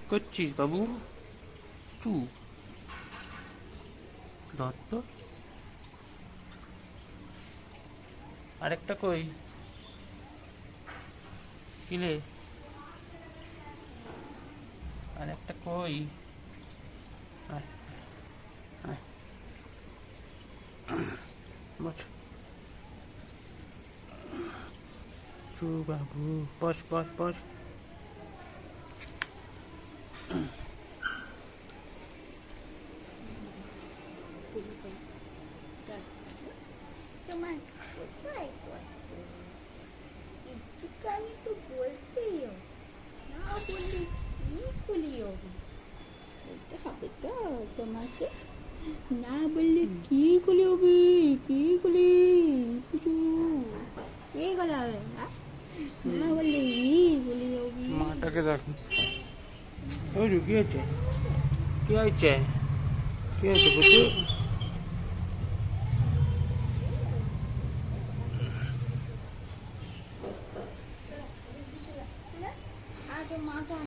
করছিস বাবু? চু ধর তো। আরেকটা কই? কিলে আরেকটা কই? আয়, আয়। বস চু বাবু, বস বস বস। তোমার কোথায় কষ্ট? একটুখানি তো বলতেই হবে, না বললে কি খুলি হবে? বলতে হবে তো তোমাকে, না বললে কি খুলি হবে? কি খুলি পুচু কি গলা হবে? না বললে কি খুলি হবে? মাটাকে দেখো। ওই কি হয়েছে? কি হয়েছে? কি হয়েছে বুঝু?